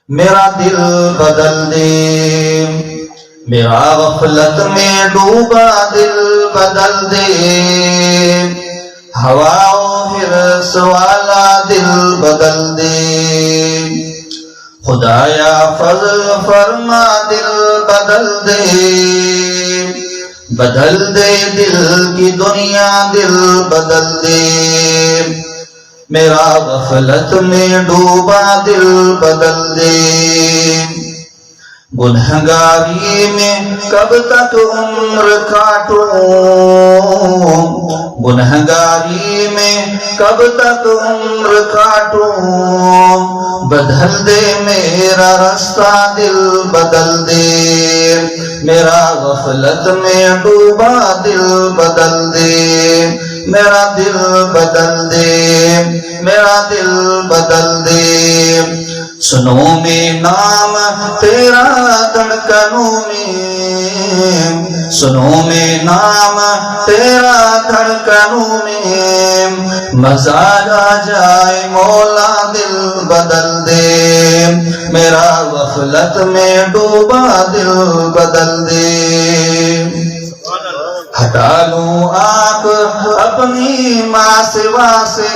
میرا دل بدل دے، میرا غفلت میں ڈوبا دل بدل دے، ہوا و حرص والا دل بدل دے، خدایا فضل فرما دل بدل دے، بدل دے دل کی دنیا دل بدل دے، میرا غفلت میں ڈوبا دل بدل دے، گنہگاری میں کب تک عمر کاٹوں، گنہگاری میں کب تک عمر کاٹوں، بدل دے میرا رستہ دل بدل دے، میرا غفلت میں ڈوبا دل بدل دے، میرا دل بدل دے، میرا دل بدل دے، سنو میں نام تیرا دھڑکنوں میں، سنو میں نام تیرا دھڑکنوں میں، مزہ آ جائے مولا دل بدل دے، میرا غفلت میں ڈوبا دل بدل دے، ہٹا لوں آنکھ اپنی ماں سوا سے،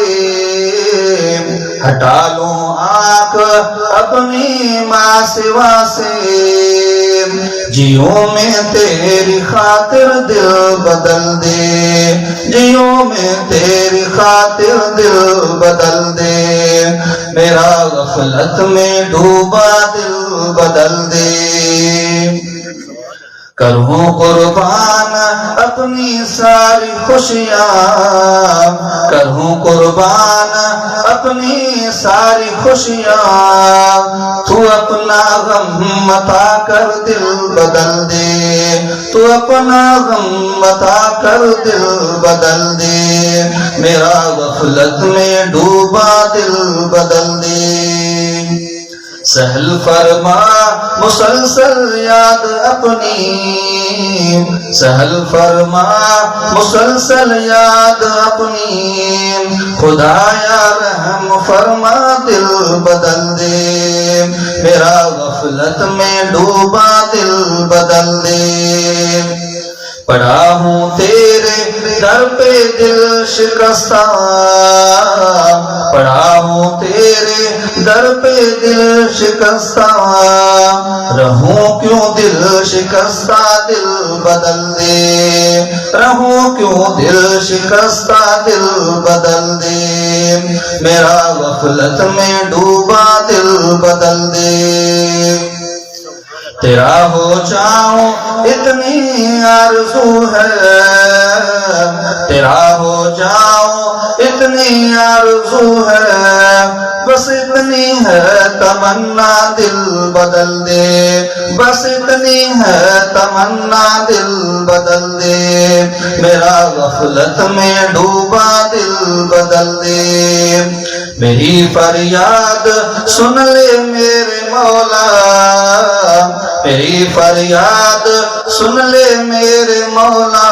ہٹا لوں آنکھ اپنی ماں سوا سے، جیوں میں تیری خاطر دل بدل دے، جیوں میں تیری خاطر دل بدل دے، میرا غفلت میں ڈوبا دل بدل دے، کروں قربان اپنی ساری خوشیاں، کروں قربان اپنی ساری خوشیاں، تو اپنا غم عطا کر دل بدل دے، تو اپنا غم عطا کر دل بدل دے، میرا غفلت میں ڈوبا دل بدل دے، سہل فرما مسلسل یاد اپنی، سہل فرما مسلسل یاد اپنی، خدایا رحم فرما دل بدل دے، میرا غفلت میں ڈوبا دل بدل دے، پڑا ہوں تیرے در پہ دل شکستہ، پڑا ہوں تیرے در پہ دل شکستہ، رہوں کیوں دل شکستہ دل بدل دے، رہوں کیوں دل شکستہ دل بدل دے، میرا غفلت میں ڈوبا دل بدل دے، تیرا ہو جاؤں اتنی آرزو ہے، تیرا ہو جاؤں اتنی آرزو ہے، بس اتنی ہے تمنا دل بدل دے، بس اتنی ہے تمنا دل بدل دے، میرا غفلت میں ڈوبا دل بدل دے، میری فریاد سن لے میرے مولا، میری فریاد سن لے میرے مولا،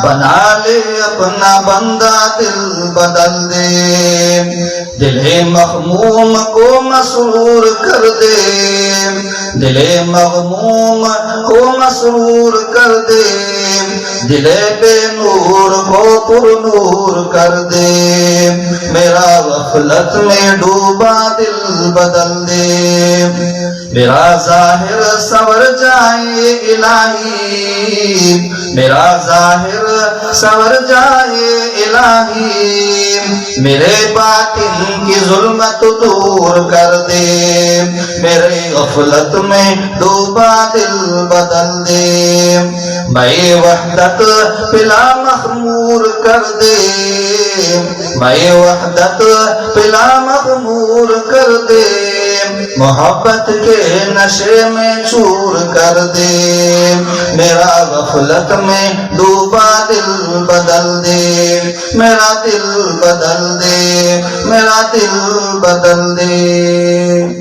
بنا لے اپنا بندہ دل بدل دے، دل مغموم کو مسرور کر دے، دل مغموم کو مسرور کر دے، دل بے نور کو پر نور کر دے، میرا غفلت میں ڈوبا دل بدل دے، میرا ظاہر سنور جائے الہی، میرا ظاہر سنور جائے الہی، میرے باطن کی ظلمت دور کر دے، میرے غفلت میں ڈوبا دل بدل دے، میں وحدت پلا مخمور کر دے، میں وحدت پلا مخمور کر دے، محبت کے نشے میں چور کر دے، میرا غفلت میں ڈوبا دل بدل دے، میرا دل بدل دے، میرا دل بدل دے۔